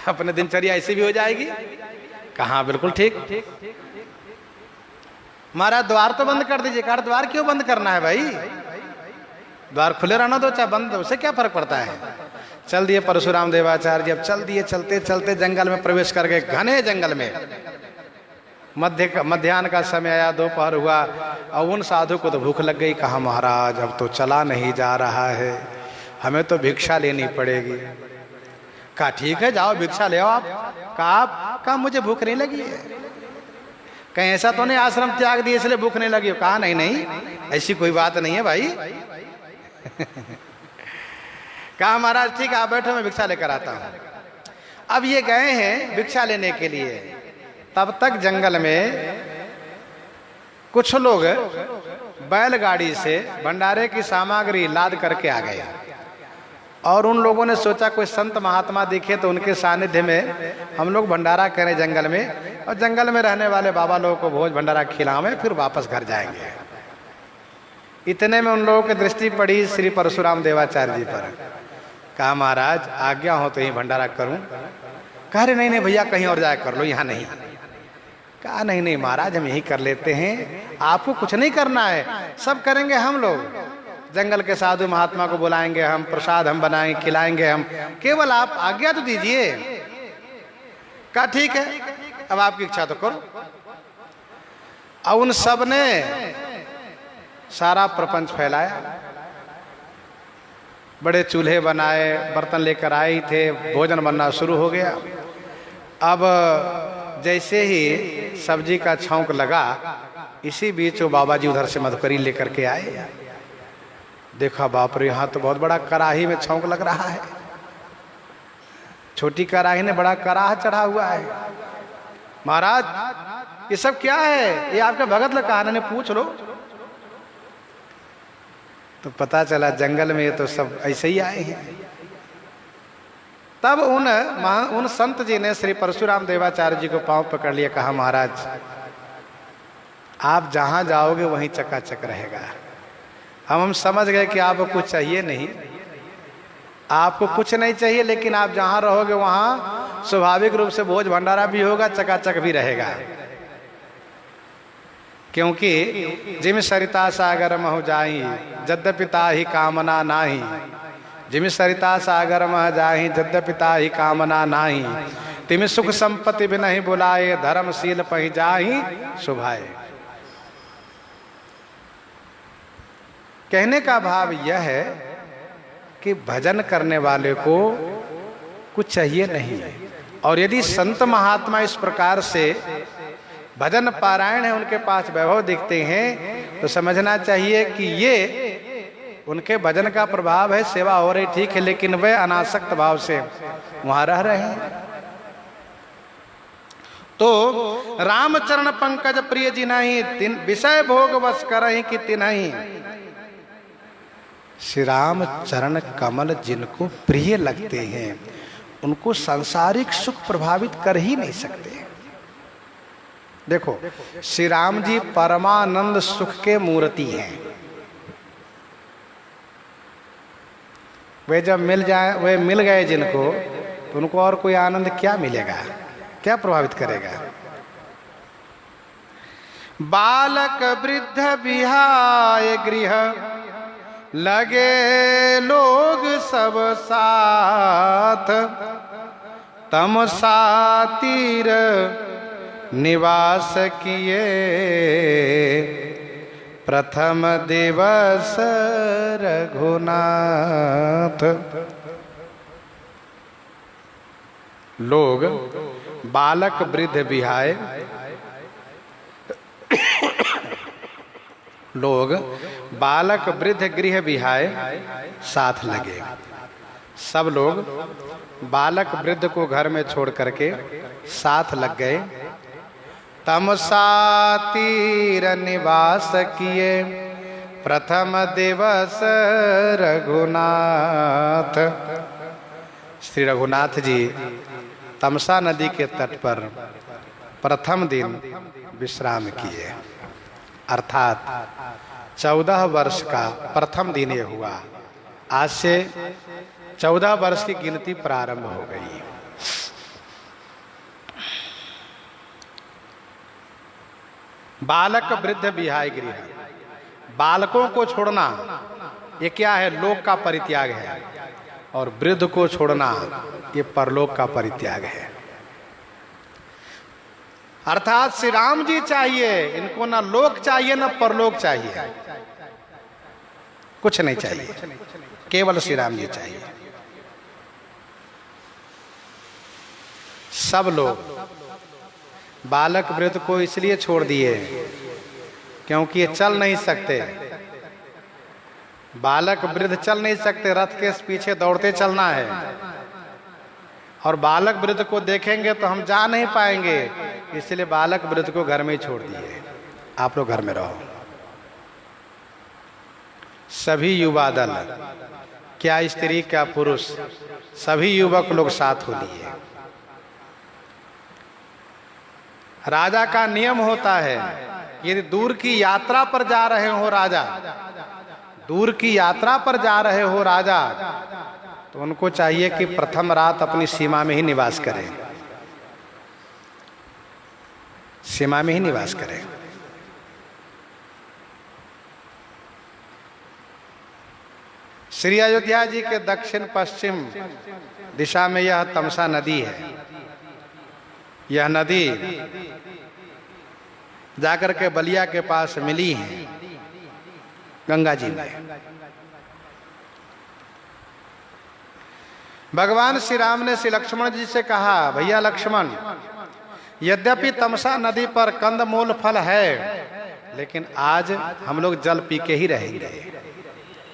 अपने दिनचर्या ऐसी भी हो जाएगी। कहा बिल्कुल ठीक। महाराज द्वार तो बंद कर दीजिए। कहा द्वार क्यों बंद करना है भाई? द्वार खुले रहना दो, चाहे बंद, उससे क्या फर्क पड़ता है? चल दिए परशुराम देवाचार्य जी। अब चल दिए, चलते चलते जंगल में प्रवेश कर गए, घने जंगल में। मध्याह्न का समय आया, दोपहर हुआ, और उन साधु को तो भूख लग गई। कहा महाराज अब तो चला नहीं जा रहा है, हमें तो भिक्षा लेनी पड़ेगी। कहा ठीक है जाओ भिक्षा ले आओ आप। कहा मुझे भूख नहीं लगी है। कहीं ऐसा तो नहीं आश्रम त्याग दिए इसलिए भूख नहीं लगी? कहा नहीं नहीं, ऐसी कोई बात नहीं है भाई। कहा महाराज ठीक है आप बैठो, मैं भिक्षा लेकर आता हूं। अब ये गए हैं भिक्षा लेने के लिए। तब तक जंगल में कुछ लोग बैलगाड़ी से भंडारे की सामग्री लाद करके आ गए, और उन लोगों ने सोचा कोई संत महात्मा दिखे तो उनके सानिध्य में हम लोग भंडारा करें जंगल में, और जंगल में रहने वाले बाबा लोगों को भोज भंडारा खिलाएं, फिर वापस घर जाएंगे। इतने में उन लोगों की दृष्टि पड़ी श्री परशुराम देवाचार्य जी पर। कहा महाराज आज्ञा हो तो यही भंडारा करूं? कह रहे नहीं नहीं भैया कहीं और जाकर कर लो, यहाँ नहीं। कहा नहीं नहीं महाराज हम यही कर लेते हैं, आपको कुछ नहीं करना है, सब करेंगे हम लोग। जंगल के साधु महात्मा को बुलाएंगे हम, प्रसाद हम बनाएंगे, खिलाएंगे हम, केवल आप आज्ञा तो दीजिए। कहा ठीक है अब आपकी इच्छा तो करो। और उन सब ने सारा प्रपंच फैलाया। बड़े चूल्हे बनाए, बर्तन लेकर आए ही थे, भोजन बनना शुरू हो गया। अब जैसे ही सब्जी का छौंक लगा, इसी बीच वो बाबा जी उधर से मधुकरी लेकर के आए। देखा, बाप रे, यहाँ तो बहुत बड़ा कड़ाही में छौंक लग रहा है। छोटी कड़ाही ने बड़ा कड़ाह चढ़ा हुआ है। महाराज, ये सब क्या है? ये आपके भगत लोग कहा ने पूछ लो। तो पता चला जंगल में ये तो सब ऐसे ही आए हैं। तब उन संत जी ने श्री परशुराम देवाचार्य जी को पांव पकड़ लिया, कहा, महाराज, आप जहां जाओगे वहीं चकाचक रहेगा। हम समझ गए कि आपको कुछ चाहिए नहीं, आपको कुछ नहीं चाहिए, लेकिन आप जहां रहोगे वहां स्वाभाविक रूप से भोज भंडारा भी होगा, चकाचक भी रहेगा। क्योंकि जिम सरिता सागर महु जाही यद्यपि ताहि कामना नाही, जिम सरिता सागर मह जाही यद्यपि ताहि कामना नाही, तिम सुख संपत्ति बिनहि बुलाए धर्मशील पहि जाही शुभाए। कहने का भाव यह है कि भजन करने वाले को कुछ चाहिए नहीं है। और यदि संत महात्मा इस प्रकार से भजन पारायण है, उनके पास वैभव दिखते हैं, तो समझना चाहिए कि ये उनके भजन का प्रभाव है, सेवा हो रही ठीक है, लेकिन वे अनासक्त भाव से वहां रह रहे हैं। तो रामचरण पंकज प्रिय जी नहीं, विषय भोग वश करहि कि तिन्हि। श्री राम चरण कमल जिनको प्रिय लगते हैं, उनको सांसारिक सुख प्रभावित कर ही नहीं सकते। देखो, श्री राम जी परमानंद सुख के मूर्ति हैं। वे जब वे मिल गए जिनको, तो उनको और कोई आनंद क्या मिलेगा, क्या प्रभावित करेगा? बालक वृद्ध विहाय गृह लगे लोग सब साथ, तमसा तीर निवास किए प्रथम दिवस रघुनाथ। लोग बालक वृद्ध विहाय, लोग बालक वृद्ध गृह विहाय साथ लगे। सब लोग बालक वृद्ध को घर में छोड़ करके साथ लग गए। तमसा तीर निवास किए प्रथम दिवस रघुनाथ। श्री रघुनाथ जी तमसा नदी के तट पर प्रथम दिन विश्राम किए, अर्थात 14 वर्ष का प्रथम दिन ये हुआ। आज से 14 वर्ष की गिनती प्रारंभ हो गई। बालक वृद्ध विहाय गृह, बालकों को छोड़ना ये क्या है? लोक का परित्याग है। और वृद्ध को छोड़ना ये परलोक का परित्याग है। अर्थात श्री राम जी चाहिए, इनको ना लोक चाहिए ना परलोक चाहिए, कुछ नहीं चाहिए, केवल श्री राम जी चाहिए। सब लोग बालक वृद्ध को इसलिए छोड़ दिए क्योंकि ये चल नहीं सकते। बालक वृद्ध चल नहीं सकते, रथ के पीछे दौड़ते चलना है। और बालक वृद्ध को देखेंगे तो हम जा नहीं पाएंगे, इसलिए बालक वृद्ध को घर में ही छोड़ दिए। आप लोग घर में रहो। सभी युवा दल, क्या स्त्री क्या पुरुष, सभी युवक लोग साथ हो लिए। राजा का नियम होता है, यदि दूर की यात्रा पर जा रहे हो राजा, दूर की यात्रा पर जा रहे हो राजा, तो उनको चाहिए कि प्रथम रात अपनी सीमा में ही निवास करें, सीमा में ही निवास करें। श्री अयोध्या जी के दक्षिण पश्चिम दिशा में यह तमसा नदी है। यह नदी जाकर के बलिया के पास मिली है गंगा जी में। भगवान श्री राम ने श्री लक्ष्मण जी से कहा, भैया लक्ष्मण, यद्यपि तमसा नदी पर कंदमूल फल है, लेकिन आज हम लोग जल पी के ही रहेंगे,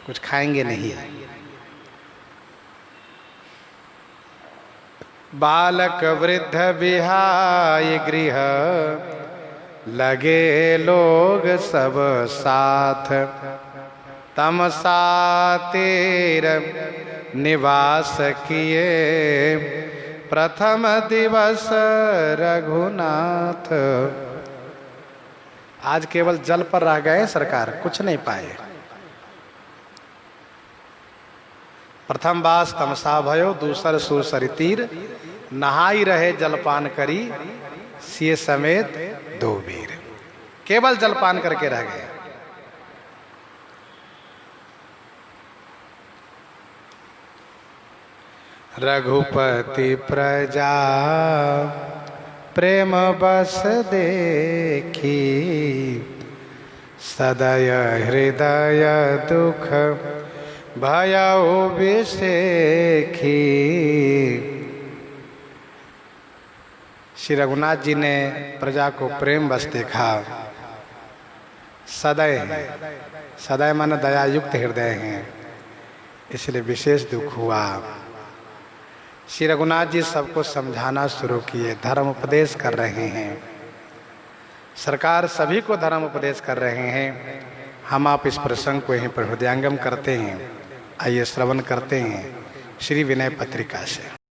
कुछ खाएंगे नहीं। बालक वृद्ध विहाय गृह, लगे लोग सब साथ, तमसा तीर निवास किए, प्रथम दिवस रघुनाथ। आज केवल जल पर रह गए सरकार, कुछ नहीं पाए। प्रथम बास तमसा भयो, दूसर सुरसरि तीर, नहाई रहे जलपान करी, सिए समेत दो वीर। केवल जलपान करके रह गए। रघुपति प्रजा प्रेम बस देखी, सदय हृदय दुख भयउ विसेखी। श्री रघुनाथ जी ने प्रजा को प्रेम बस देखा। सदय, सदय माने दयायुक्त हृदय हैं, इसलिए विशेष दुख हुआ। श्री रघुनाथ जी सबको समझाना शुरू किए, धर्म उपदेश कर रहे हैं। सरकार सभी को धर्म उपदेश कर रहे हैं। हम आप इस प्रसंग को यहीं पर हृदयंगम करते हैं। आइए श्रवण करते हैं श्री विनय पत्रिका से।